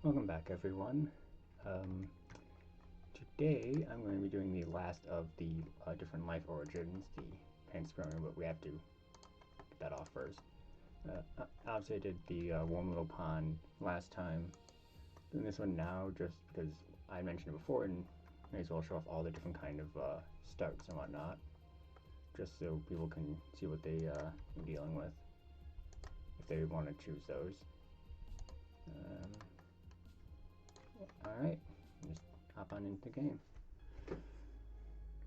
Welcome back, everyone. Um, Today I'm going to be doing the last of the different life origins, the Panspermia, but we have to get that off first. Obviously I did the warm little pond last time. Doing this one now just because I mentioned it before, and may as well show off all the different kind of starts and whatnot, just so people can see what they are dealing with if they want to choose those. Alright, just hop on into the game.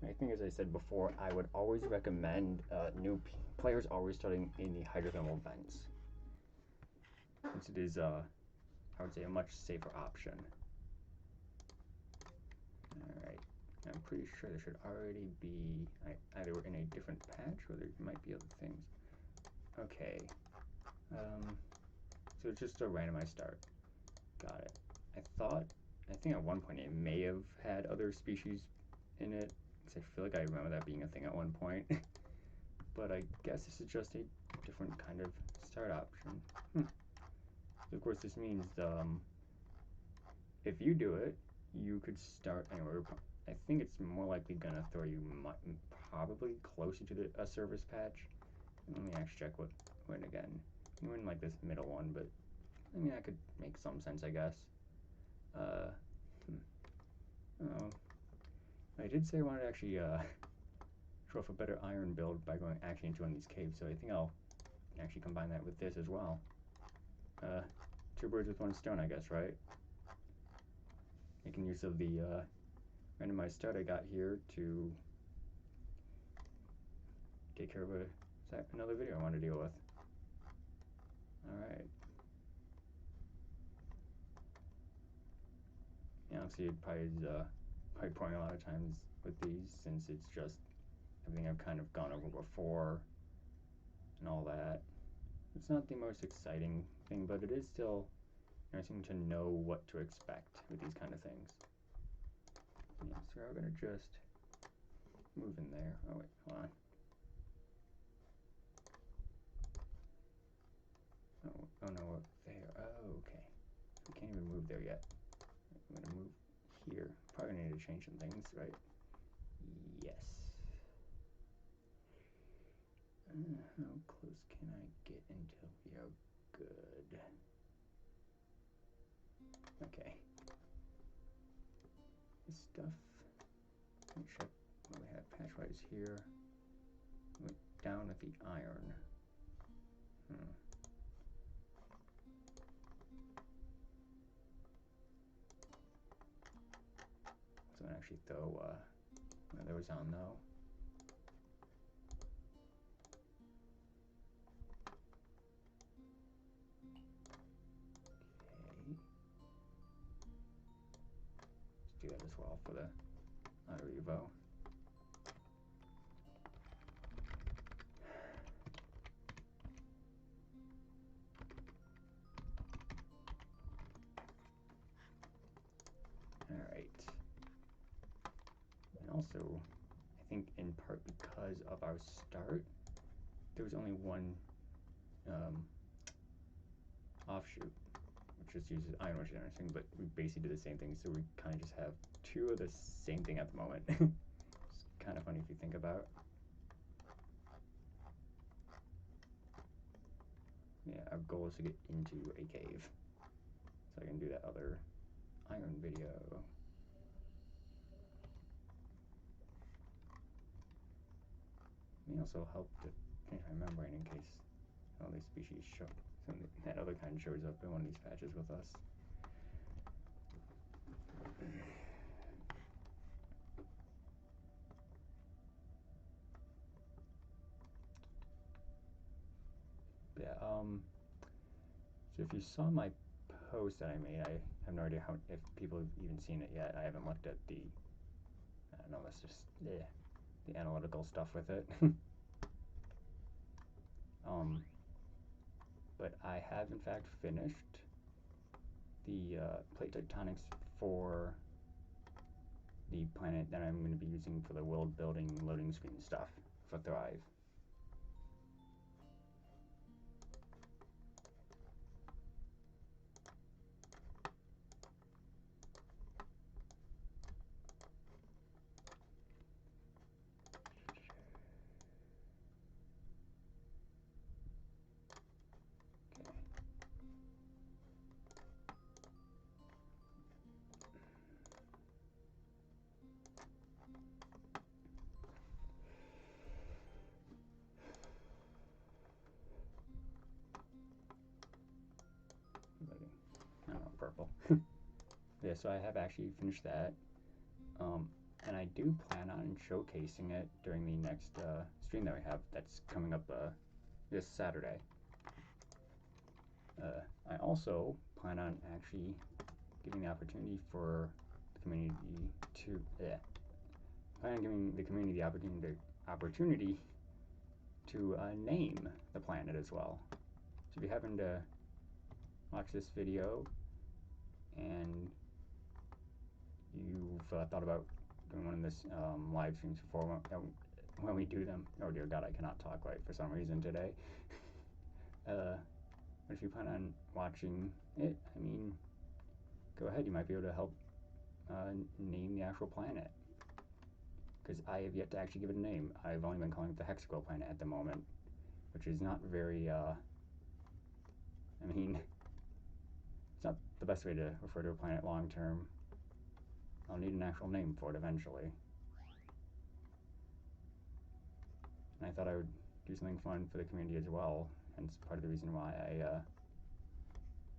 I think, as I said before, I would always recommend new players always starting in the hydrothermal vents, since it is, I would say, a much safer option. Alright, I'm pretty sure there should already be, either we're in a different patch or there might be other things. Okay, so it's just a randomized start. Got it. I think at one point it may have had other species in it, because I feel like I remember that being a thing at one point. But I guess this is just a different kind of start option. So of course this means if you do it, you could start anywhere. I think it's more likely gonna throw you probably closer to a service patch. Let me actually check when again. We're in like this middle one, but I mean that could make some sense, I guess. Oh, I did say I wanted to actually show off a better iron build by going actually into one of these caves, so I think I'll actually combine that with this as well. Two birds with one stone, I guess, right? Making use of the randomized start I got here to take care of another video I want to deal with. Alright. Yeah, obviously it probably is probably pouring a lot of times with these, since it's just everything I've kind of gone over before and all that. It's not the most exciting thing, but it is still interesting to know what to expect with these kind of things. Yeah, so we're gonna just move in there. Oh wait, hold on. Oh no, up there. Oh, okay. We can't even move there yet. I'm gonna move here. Probably need to change some things, right? Yes. How close can I get until we are good? Okay. This stuff. Let me check what we have patchwise here. Went down with the iron. So I actually throw one of those on though. Okay. Let's do that as well for the Revo. Alright. And also, I think in part because of our start, there was only one offshoot, which just uses iron regeneration, but we basically do the same thing, so we kind of just have two of the same thing at the moment. It's kind of funny if you think about. Yeah, our goal is to get into a cave, so I can do that other iron video. May also help to change my membrane in case all these species show, that other kind shows up in one of these patches with us. Yeah, so if you saw my post that I made, I have no idea if people have even seen it yet. I haven't looked at the, I don't know, that's just, the analytical stuff with it. But I have in fact finished the plate tectonics for the planet that I'm going to be using for the world building loading screen stuff for Thrive. purple. Yeah, so I have actually finished that. And I do plan on showcasing it during the next stream that we have that's coming up this Saturday. I also plan on actually giving the opportunity for the community to plan on giving the community the opportunity to name the planet as well. So if you happen to watch this video and you've thought about doing one of this live streams before when we do them, oh dear God, I cannot talk right for some reason today. But if you plan on watching it, I mean, go ahead. You might be able to help name the actual planet, because I have yet to actually give it a name. I've only been calling it the Hexagon planet at the moment, which is not very, I mean, it's not the best way to refer to a planet long term. I'll need an actual name for it eventually. And I thought I would do something fun for the community as well, hence part of the reason why I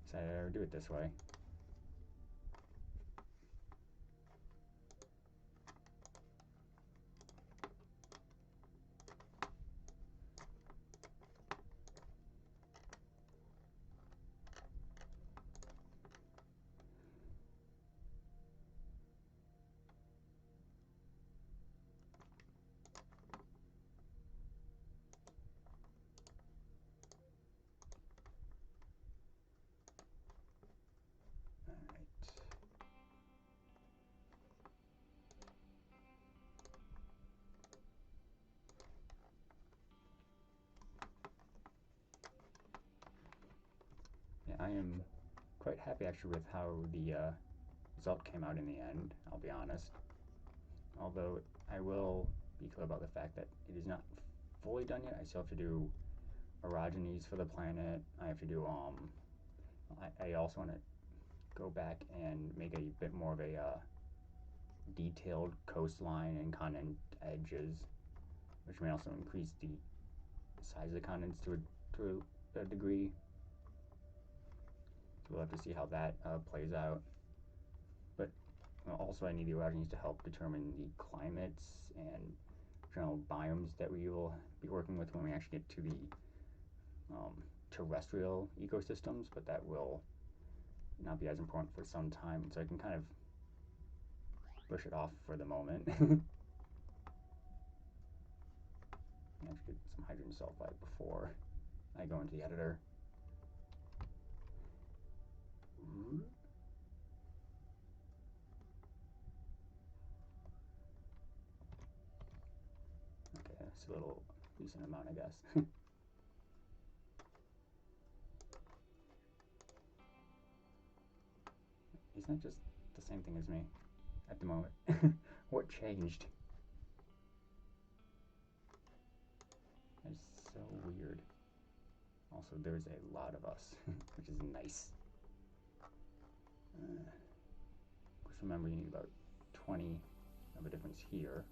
decided I would do it this way. I am quite happy actually with how the result came out in the end, I'll be honest. Although I will be clear about the fact that it is not fully done yet. I still have to do orogenies for the planet. I have to do, I also want to go back and make a bit more of a detailed coastline and continent edges, which may also increase the size of the continents to a degree. So we'll have to see how that plays out. But also I need the orogenies to help determine the climates and general biomes that we will be working with when we actually get to the terrestrial ecosystems, but that will not be as important for some time, so I can kind of push it off for the moment. Actually get some hydrogen sulfide before I go into the editor. Okay, that's a little decent amount, I guess. He's not just the same thing as me at the moment. What changed? That's so weird. Also, there's a lot of us, which is nice. Just remember, you need about 20 of a difference here.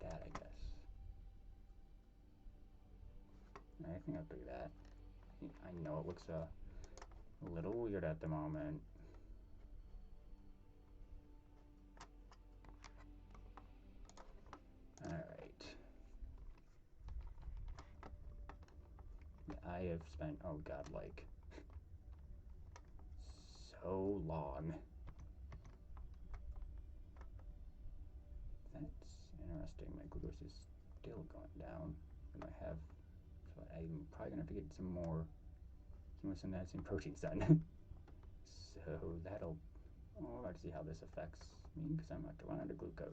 That, I guess. I think I'll do that. I know it looks a little weird at the moment. Alright. I have spent, oh god, like, so long. That's interesting. My glucose is still going down. And I have, so I'm probably gonna have to get some more chemosynthesis and proteins done. So that'll, oh, we'll have to see how this affects me, because I'm about to run out of glucose.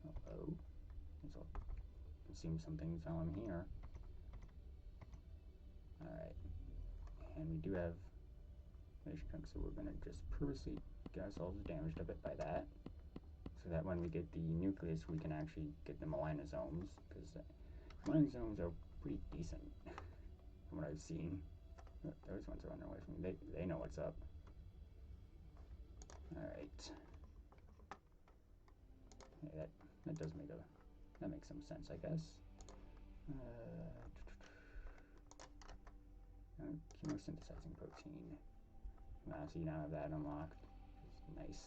Uh-oh. It seems something's while I'm here. Alright, and we do have radiation chunks, so we're going to just purposely get ourselves damaged a bit by that, so that when we get the nucleus, we can actually get the melanosomes, because melanosomes are pretty decent from what I've seen. Those ones are running away from me. They know what's up. Alright. Yeah, that does make that makes some sense, I guess. Chemosynthesizing protein. So you now have that unlocked. It's nice.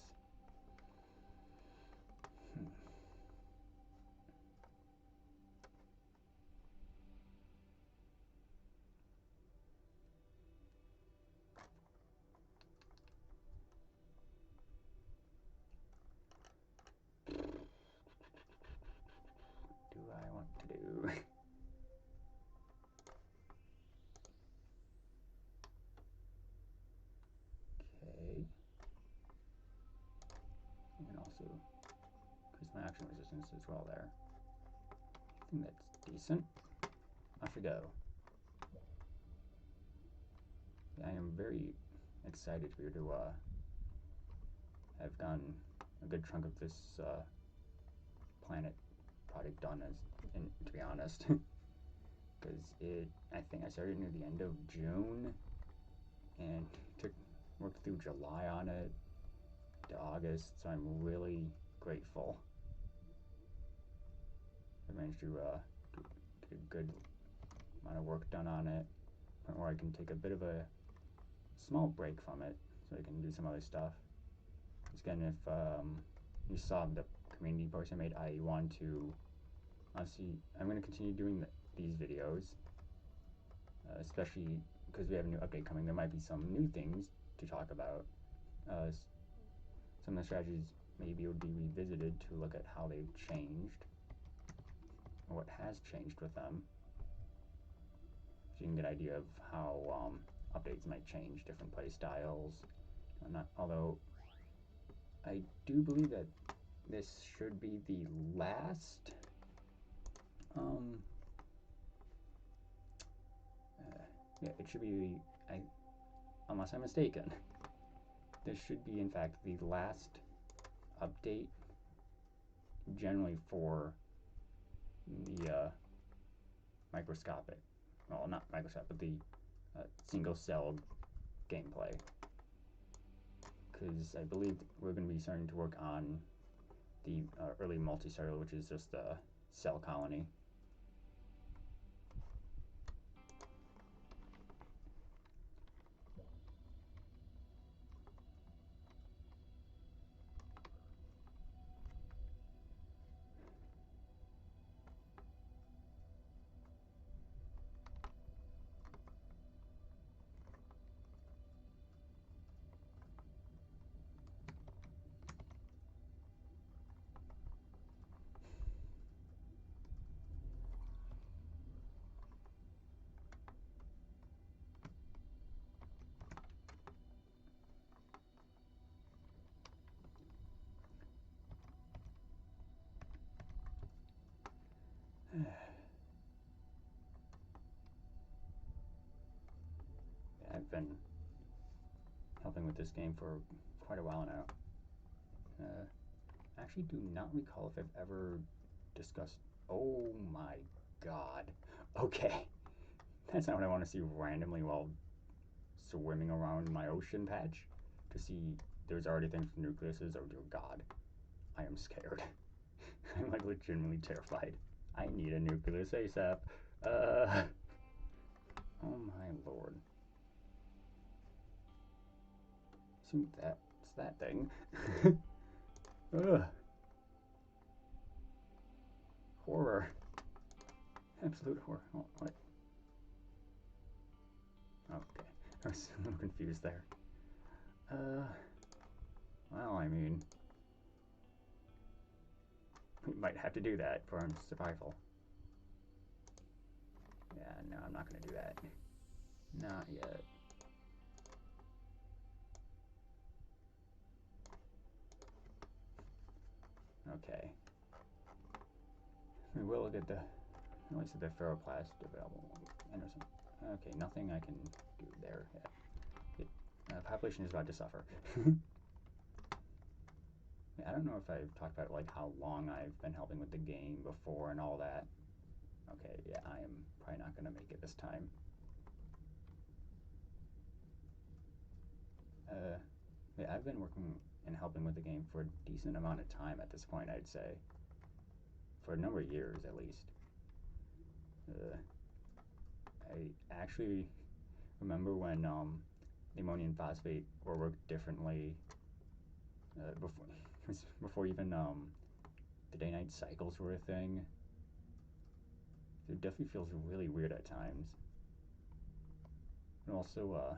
Do I want to do? Okay. And also increase my action resistance as well there. I think that's decent. Off we go. Yeah, I am very excited for you to have gotten a good chunk of this planet project done, to be honest. Because I think I started near the end of June and worked through July on it to August, so I'm really grateful. I managed to get a good amount of work done on it, point where I can take a bit of a small break from it so I can do some other stuff. Just again, if you saw the community post I made, I want to I'm going to continue doing these videos, especially because we have a new update coming. There might be some new things to talk about. Some of the strategies maybe would be revisited to look at how they've changed, or what has changed with them, so you can get an idea of how updates might change different play styles. Although I do believe that this should be the last yeah, it should be unless I'm mistaken, this should be in fact the last update generally for the microscopic, well, not microscopic, but the single-celled gameplay, because I believe we're going to be starting to work on the early multicellular, which is just a cell colony. I've been helping with this game for quite a while now. I actually do not recall if I've ever discussed... Oh my god. Okay. That's not what I want to see randomly while swimming around my ocean patch. To see there's already things for nucleuses. Oh dear god. I am scared. I'm like legitimately terrified. I need a nucleus ASAP. Oh my lord. Assume that's that thing. Ugh. Horror. Absolute horror. Oh, what? Okay. I was a little confused there. Well, I mean, we might have to do that for our survival. Yeah, no, I'm not gonna do that. Not yet. Okay. We will get the At least the ferroplast available. Anderson. Okay, nothing I can do there yet. Population is about to suffer. I don't know if I've talked about like how long I've been helping with the game before and all that. Okay, yeah, I am probably not going to make it this time. Yeah, I've been working and helping with the game for a decent amount of time at this point, I'd say. For a number of years, at least. I actually remember when the ammonium phosphate were worked differently before even the day-night cycles were a thing. It definitely feels really weird at times. I'm also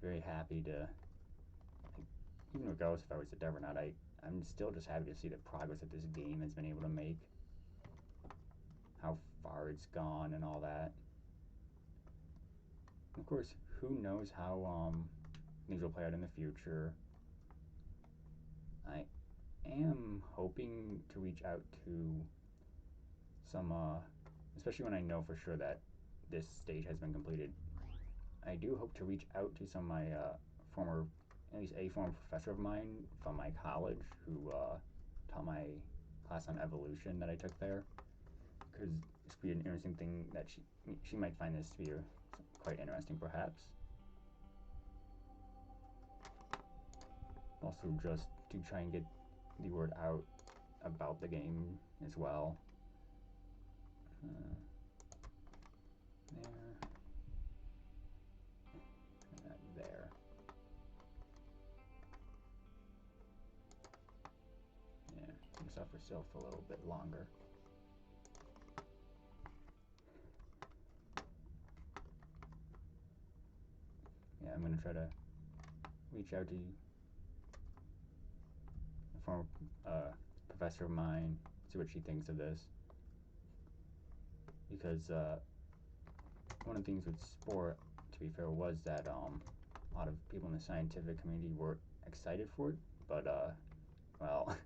very happy to, like, even regardless if I was a dev or not, I'm still just happy to see the progress that this game has been able to make. How far it's gone and all that. Of course, who knows how things will play out in the future. I am hoping to reach out to some, especially when I know for sure that this stage has been completed. I do hope to reach out to some of my former, at least a former professor of mine from my college who taught my class on evolution that I took there, because this could be an interesting thing that she might find this to be quite interesting, perhaps. Also, just to try and get the word out about the game as well. There. Yeah, you suffer still for a little bit longer. Yeah, I'm gonna try to reach out to a former professor of mine, see what she thinks of this. Because one of the things with Spore, to be fair, was that a lot of people in the scientific community were excited for it, but well,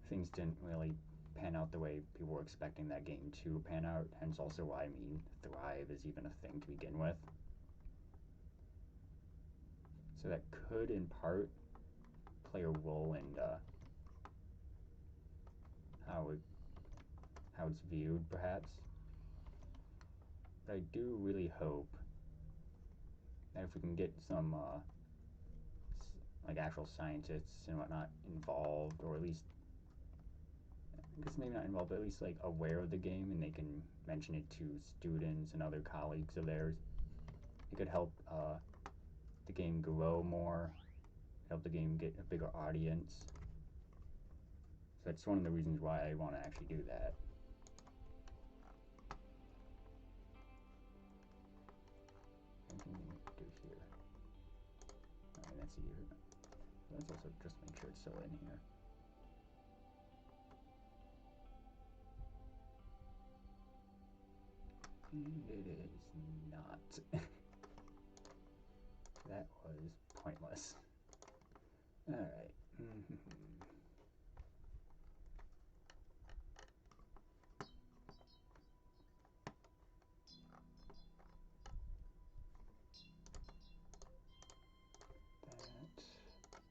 things didn't really pan out the way people were expecting that game to pan out, hence also why, I mean, Thrive is even a thing to begin with. So that could, in part, play a role in how it's viewed, perhaps. But I do really hope that if we can get some like actual scientists and whatnot involved, or at least, I guess maybe not involved, but at least like aware of the game, and they can mention it to students and other colleagues of theirs, it could help the game grow more, help the game get a bigger audience. So that's one of the reasons why I want to actually do that. Anything we need to do here? Alright, that's easier. Let's also just make sure it's still in here. And it is not. That was pointless. Alright.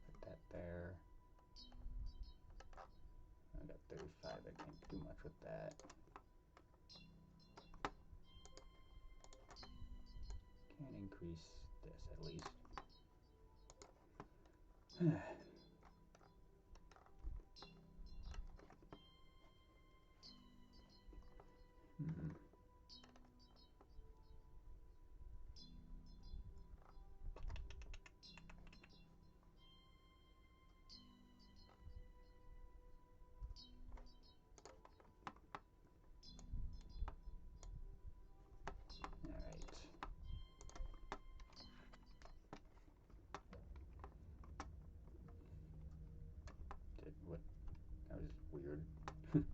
Put that there. I got 35, I can't do much with that. Can increase this at least. What? That was weird. Don't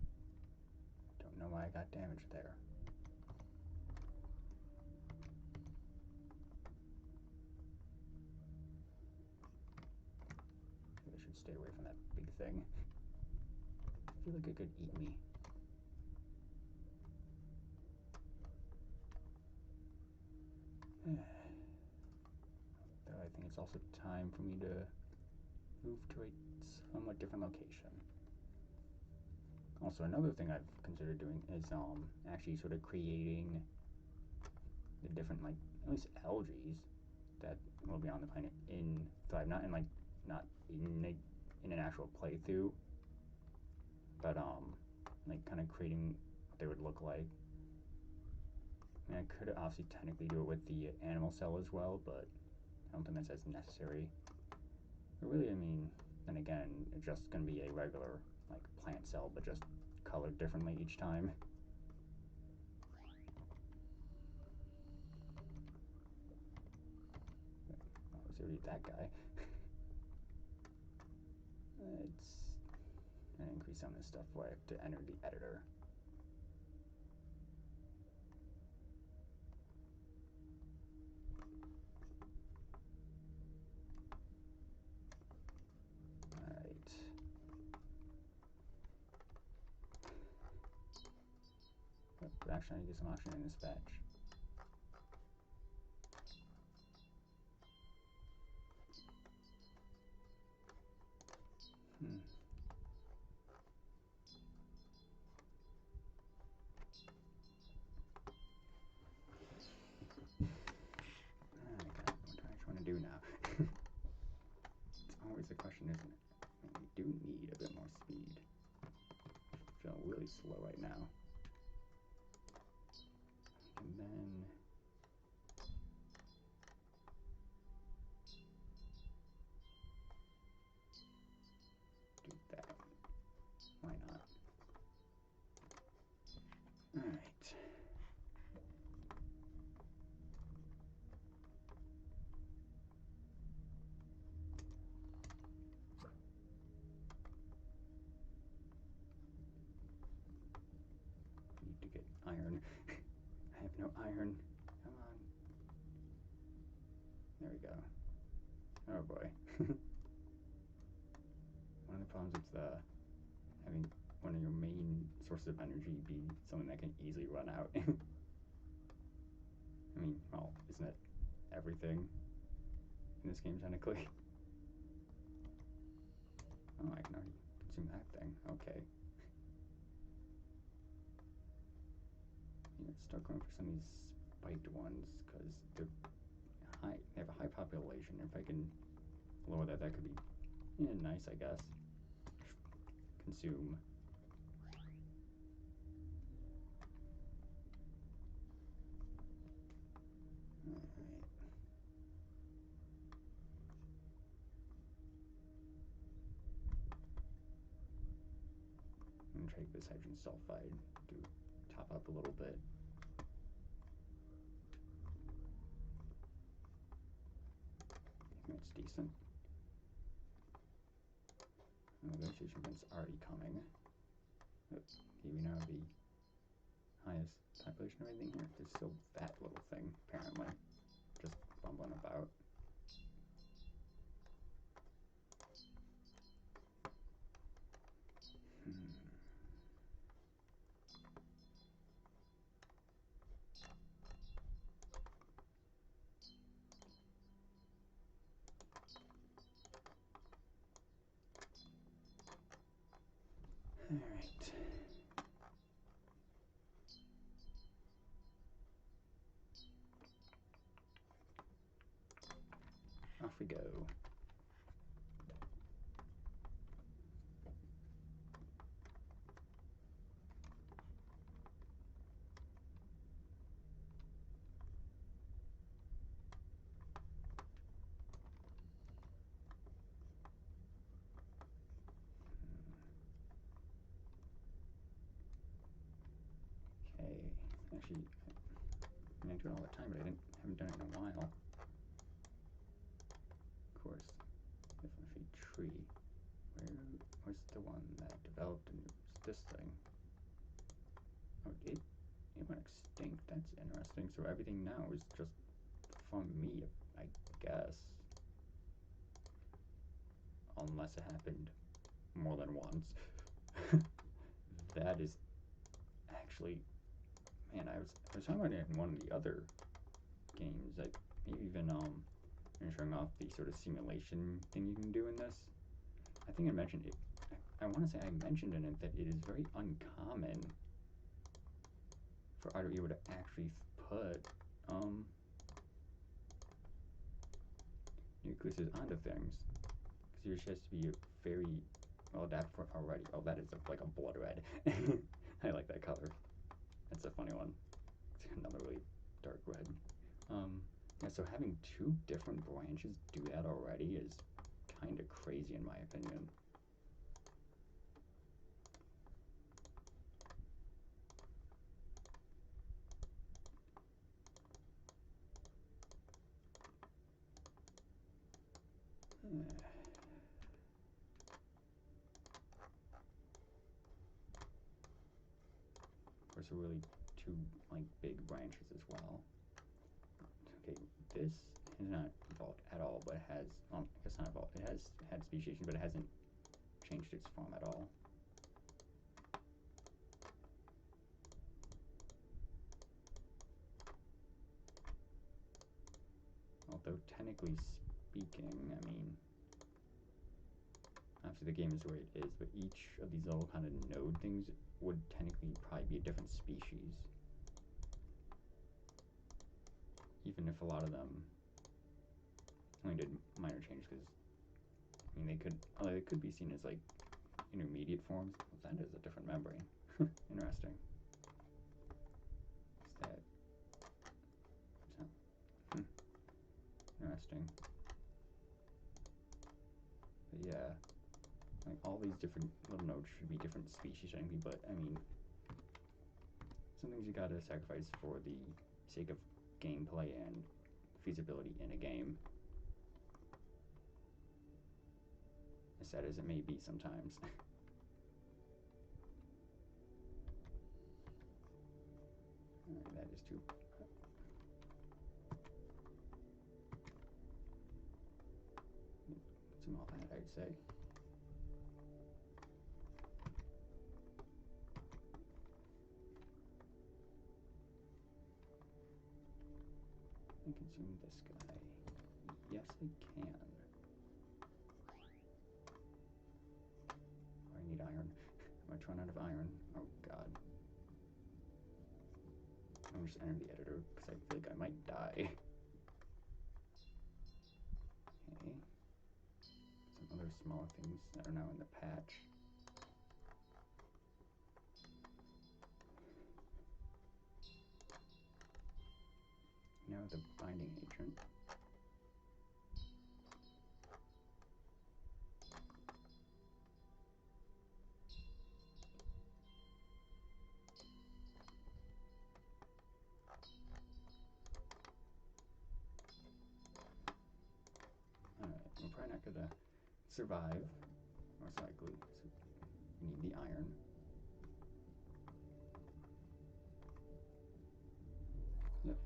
know why I got damaged there. Maybe I should stay away from that big thing. I feel like it could eat me. Though I think it's also time for me to move to a somewhat different location. Also, another thing I've considered doing is actually sort of creating the different, like, at least algae that will be on the planet in Thrive, not in an actual playthrough, but like kind of creating what they would look like. I mean, I could obviously technically do it with the animal cell as well, but I don't think that's as necessary. But really, I mean, then again, it's just going to be a regular, like, plant cell, but just colored differently each time. Oh, it's already that guy. Let's increase some of this stuff before I have to enter the editor. Alright. But actually, I need to get some oxygen in this batch. What do I want to do now? It's always the question, isn't it? I mean, we do need a bit more speed. I feel really slow right now. And then do that. Why not? Alright. Need to get iron. I have no iron. Come on. There we go. Oh boy. One of the problems is having one of your main sources of energy be something that can easily run out. I mean, well, isn't it everything in this game technically? Oh, I can already consume that thing. Okay. Yeah, start going for some of these spiked ones because they're high. They have a high population. If I can lower that, that could be nice, I guess. Consume. Alright. I'm gonna try to get this hydrogen sulfide to top up a little bit. I think that's decent. Negotiation event's already coming. Okay, we now have the highest population of anything here. There's still that little thing, apparently, just bumbling about. Alright. Off we go. Okay. Actually, I do it all the time, but I haven't done it in a while. Of course, if a tree. Where's the one that developed and it's this thing? Oh, it went extinct. That's interesting. So everything now is just from me, I guess. Unless it happened more than once. That is actually, man, I was talking about it in one of the other games, like maybe even showing off the sort of simulation thing you can do in this. I think I mentioned it. I want to say I mentioned in it that it is very uncommon for Auto Evo to actually put nucleuses onto things, because yours has to be very well adapted for it already. Oh, that is like a blood red. I like that color. That's a funny one. It's another really dark red. Yeah, so having two different branches do that already is kind of crazy in my opinion. Of course, really two like big branches as well. Okay, this is not evolved at all, but it has, I guess not evolved, it has had speciation, but it hasn't changed its form at all. Although technically speaking, I mean, obviously the game is where it is, but each of these little kind of node things would technically probably be a different species. Even if a lot of them only did minor changes, because I mean they could be seen as like intermediate forms. Well, that is a different membrane. Interesting. Is that? Interesting. But yeah, like all these different little nodes should be different species technically, but I mean, some things you gotta sacrifice for the sake of gameplay and feasibility in a game. As sad as it may be sometimes. Alright, that is too. Some all that, I'd say. I consume this guy. Yes, I can. Oh, I need iron. I might run out of iron. Oh god. I'm just enter the editor because I feel like I might die. Okay. Some other smaller things that are now in the patch. Now the binding agent. Alright, I'm probably not gonna survive, most likely. So we need the iron. Yep,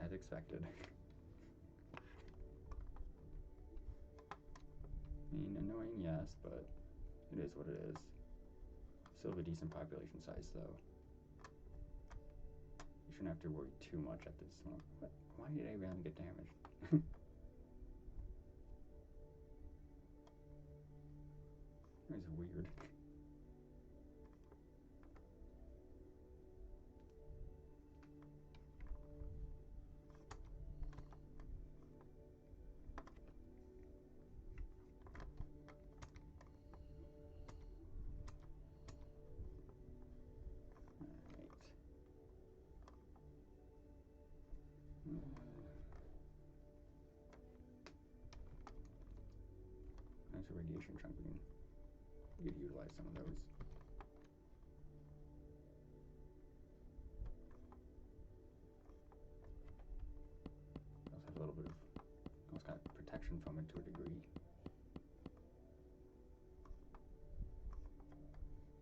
as expected. I mean, annoying, yes, but it is what it is. Still have a decent population size, though. You shouldn't have to worry too much at this one. What? Why did I really get damaged? That was weird. There's a radiation chunk. We could utilize some of those. Also have a little bit of, almost got protection from it to a degree,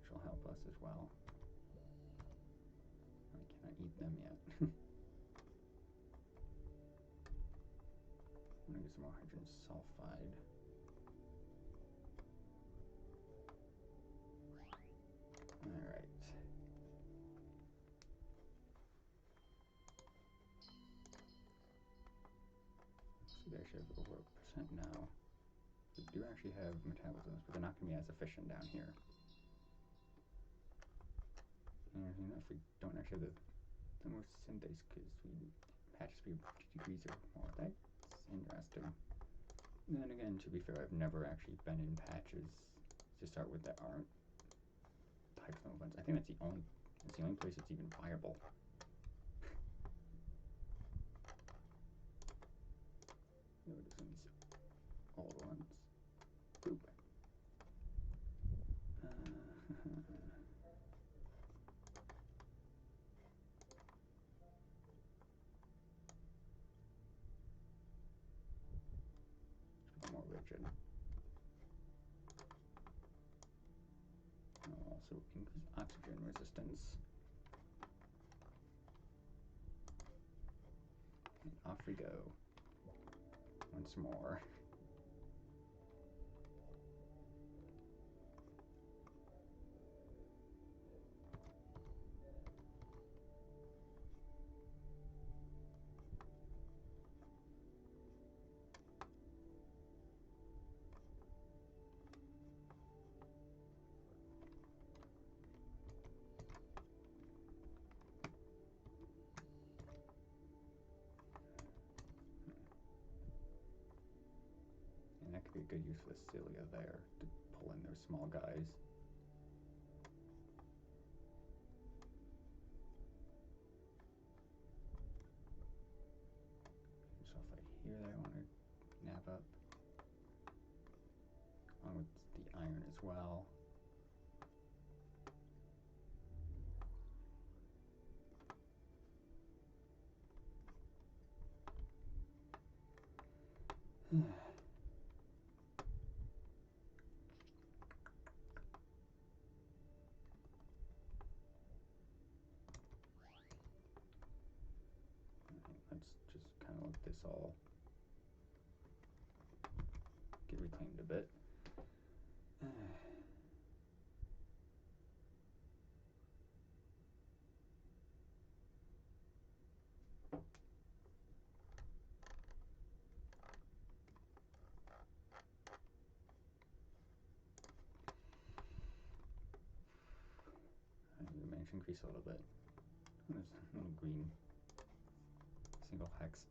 which will help us as well. I cannot eat them yet. I'm gonna get some more hydrogen sulfide. Alright. they actually have over 1% now. They do actually have metabolisms, but they're not going to be as efficient down here. And if we don't actually have the most synthase, because patch speed 50 degrees or more. That's interesting. And then again, to be fair, I've never actually been in patches to start with that aren't hydrothermal vents. I think that's the only place it's even viable. Notice these old ones. Boop. More rigid. And also increase oxygen resistance. And off we go. Once more. And that could be a good use for the cilia there, to pull in those small guys. Sulfide here that I want to nab up, along with the iron as well. Let's just kind of let this all get reclaimed a bit. We managed to increase a little bit. There's a little green single hex.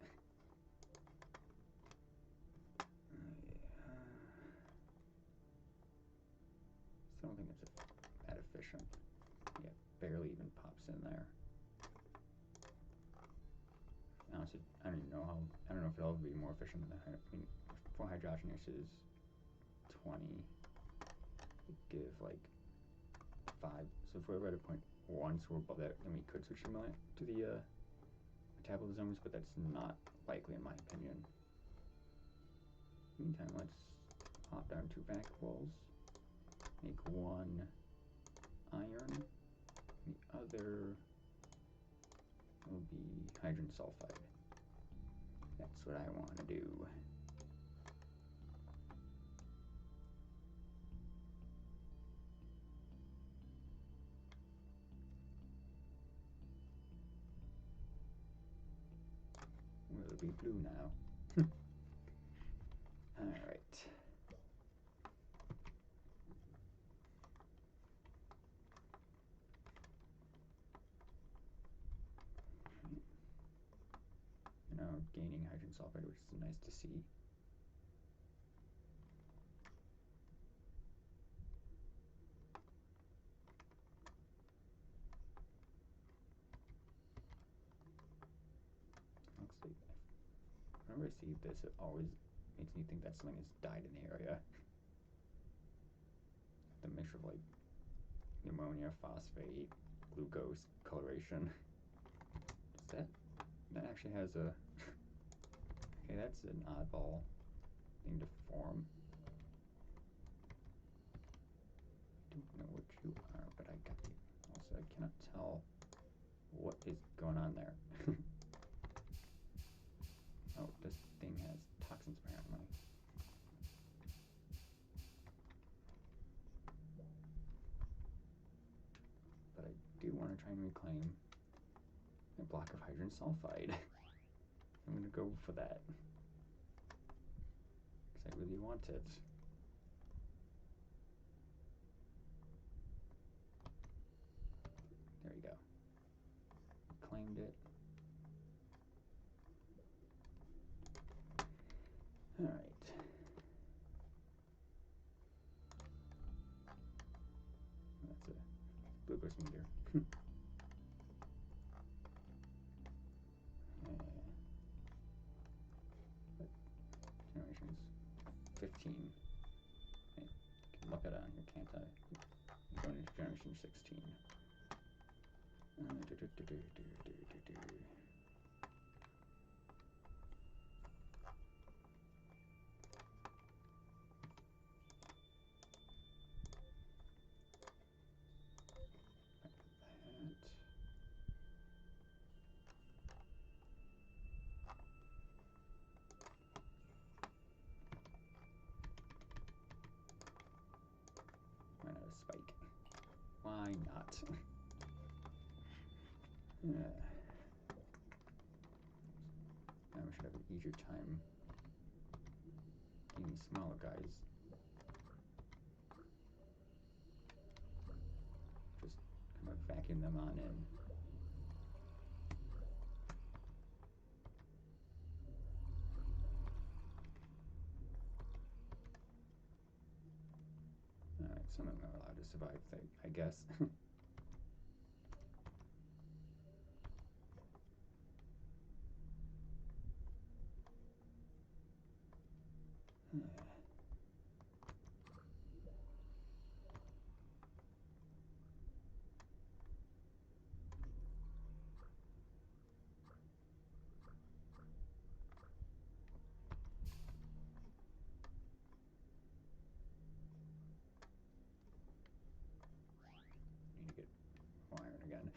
Still don't think it's that efficient. Yeah, barely even pops in there. Honestly, I don't even know how. I don't know if it'll be more efficient than for hydrogenation is 20. Give like 5. So if we're at a 0.1, so we're above that, then we could switch to the metabolisms, but that's not likely in my opinion. Meantime, let's pop down 2 vacuoles. Make 1 iron. The other will be hydrogen sulfide. That's what I want to do. Will be blue now. Alright. Now gaining hydrogen sulfide, which is nice to see. Actually, whenever I see this, it always makes me think that something has died in the area. The mixture of like ammonia, phosphate, glucose, coloration. That actually has a... Okay, that's an oddball thing to form. I don't know what you are, but I got you. Also, I cannot tell what is going on there. Oh, this thing has toxins apparently. But I do want to try and reclaim a block of hydrogen sulfide. I'm going to go for that. I really want it. There you go. Claimed it. Alright. That's a glucose meter. Generations 15. I can look it on here, can't I? Going into generation 16. Run out of spike. Why not? Now we should have an easier time getting smaller guys. Just kind of vacuum them on in. Alright, some of them are allowed to survive, I guess. Need to get iron again.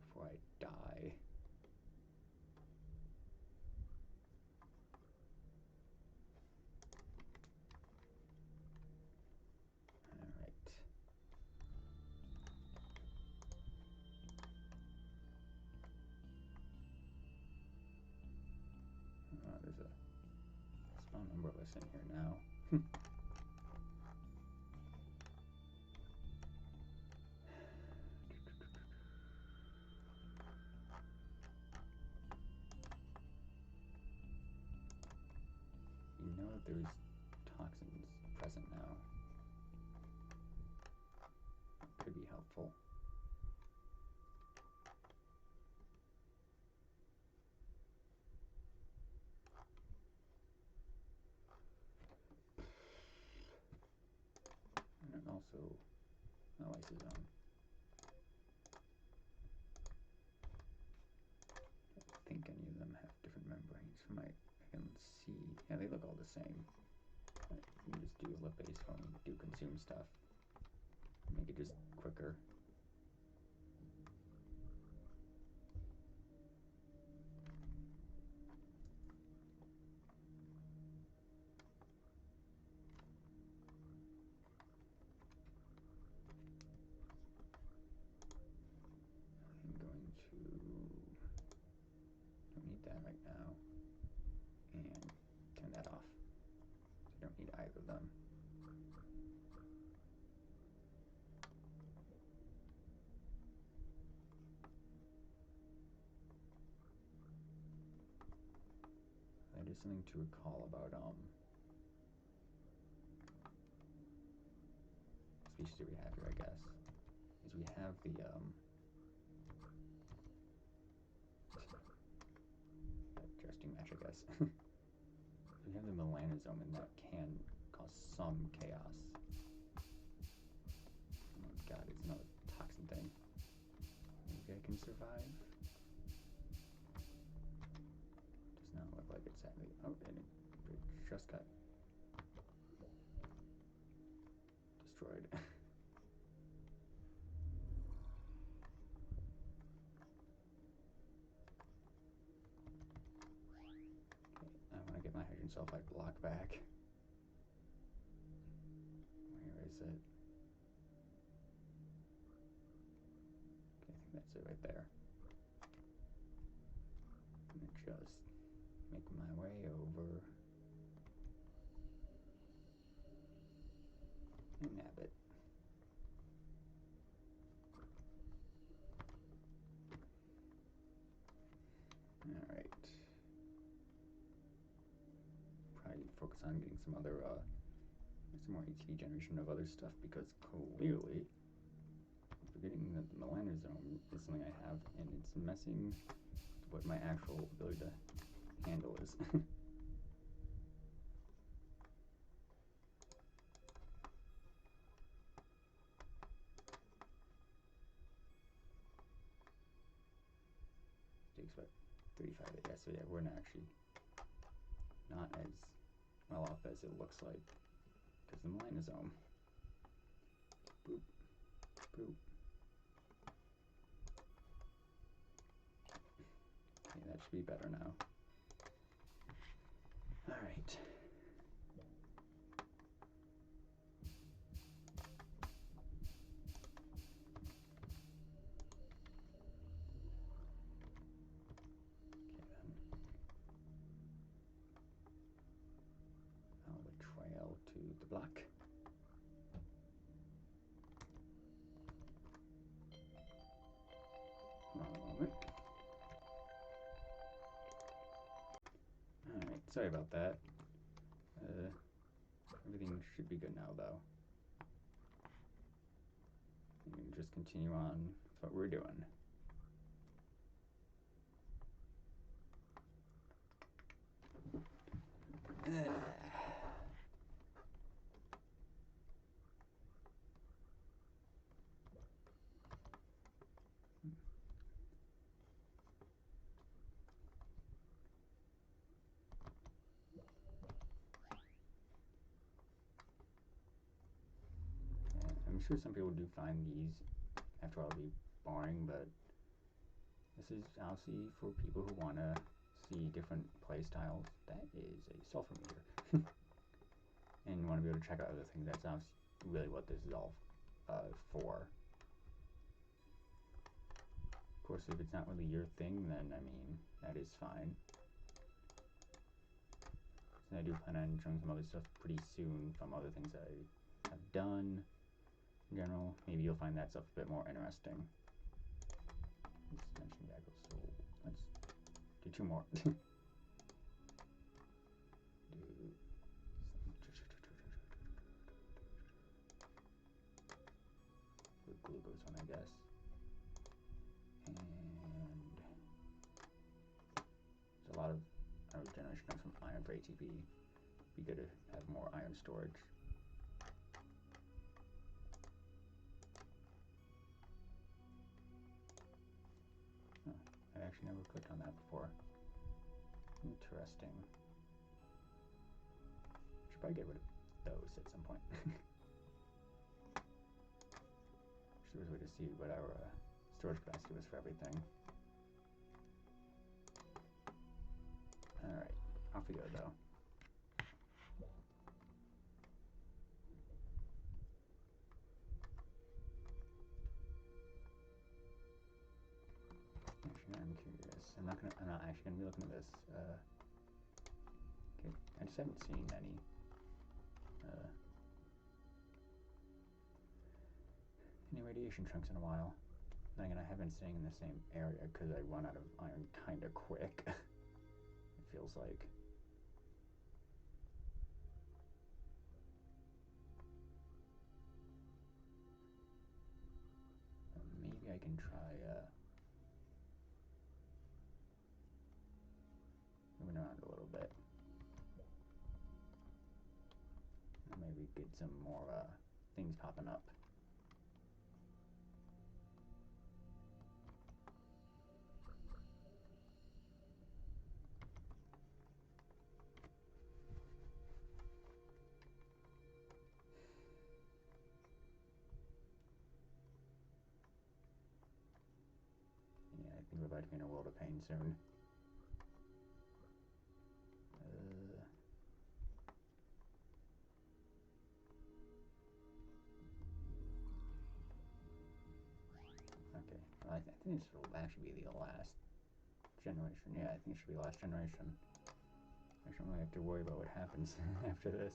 Before I die. Alright. There's a small number of us in here now. You know that there's toxins present now. Could be helpful. And also, lysosome. I think any of them have different membranes from I can see. Yeah, they look all the same. You can just do lipase when we do consume stuff. Make it just quicker. I'm going to, don't need that right now, and turn that off. So I don't need either of them. That is something to recall about species that we have here, I guess, is we have the just too much, I guess. We have the melanosome, and that can cause some chaos. Oh god, it's another toxin thing. Maybe I can survive. Does not look like it's sadly. Oh, and it just got destroyed. I want to get my hydrogen sulfide block back. Where is it? Okay, I think that's it right there. And it just make my way over and nab it. Alright. Probably focus on getting some other, some more HP generation of other stuff, because clearly I'm forgetting that the melanosome is something I have, and it's messing what my actual ability to handle is. Takes what, 35, yeah, so yeah, we're actually not as well off as it looks like, because the melanosome. Boop, boop. Okay, that should be better now. Alright. Follow the trail to the block. One moment. Alright, sorry about that. Everything should be good now, though. We can just continue on with what we're doing. I'm sure some people do find these after all be boring, but this is obviously for people who want to see different play styles. That is a sulfur meter. And you want to be able to check out other things. That's obviously really what this is all for. Of course, if it's not really your thing, then, I mean, that is fine. And I do plan on showing some other stuff pretty soon from other things that I have done. In general, maybe you'll find that stuff a bit more interesting. Suspension back, so let's do two more. The glucose one, I guess. And there's a lot of regeneration comes from iron for ATP. Be good to have more iron storage. Huh, I actually never clicked on that before. Interesting. Should probably get rid of those at some point. There was a way to see what our storage capacity was for everything. Alright, off we go though. Actually, I'm curious. I'm not actually gonna be looking at this. Okay, I just haven't seen any. Any radiation chunks in a while. Then again, I have been staying in the same area because I run out of iron kind of quick. It feels like. Maybe I can try moving around a little bit. Maybe get some more things popping up. Yeah, I think we're about to be in a world of pain soon. Okay, well, I think this will actually be the last generation. Yeah, I think it should be last generation. I don't really have to worry about what happens after this.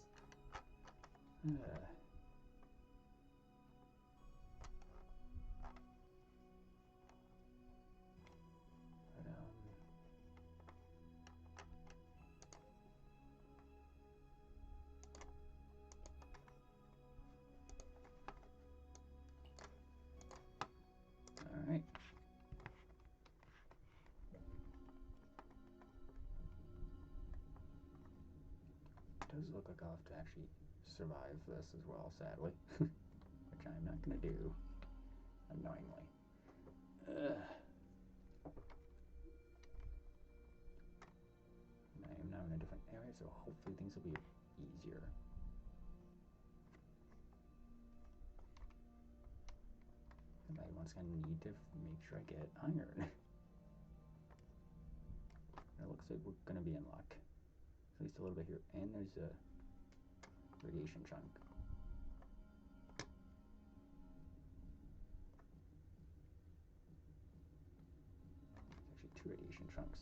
Alright. It does look like I'll have to actually survive this as well, sadly. Which I'm not going to do, annoyingly. I am now in a different area, so hopefully things will be easier. And I once again need to make sure I get iron. It looks like we're going to be in luck. At least a little bit here. And there's a radiation chunk. There's actually 2 radiation chunks.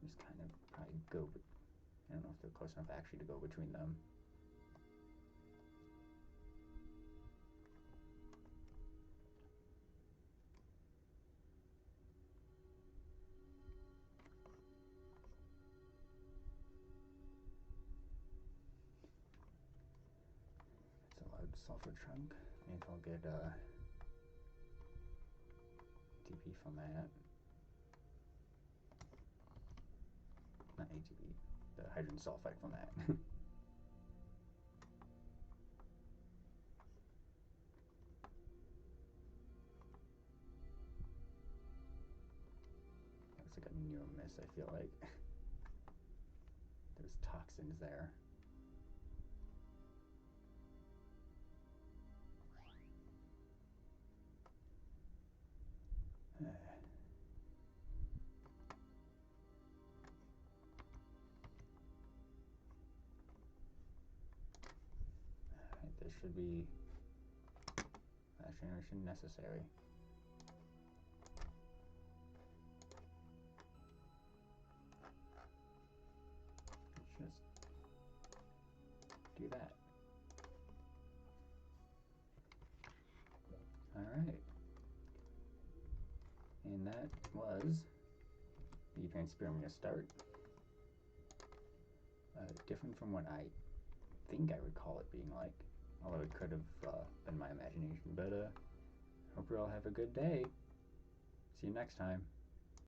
Just kind of probably go, I don't know if they're close enough actually to go between them. It's a large sulfur chunk. Maybe I'll get ATP from that. Not ATP, the hydrogen sulfide from that. Looks like a near miss, I feel like. There's toxins there. This should be last generation necessary. Let's just do that. Alright. And that was the Panspermia start. Different from what I think I recall it being like. Although it could have been my imagination. But hope you all have a good day. See you next time.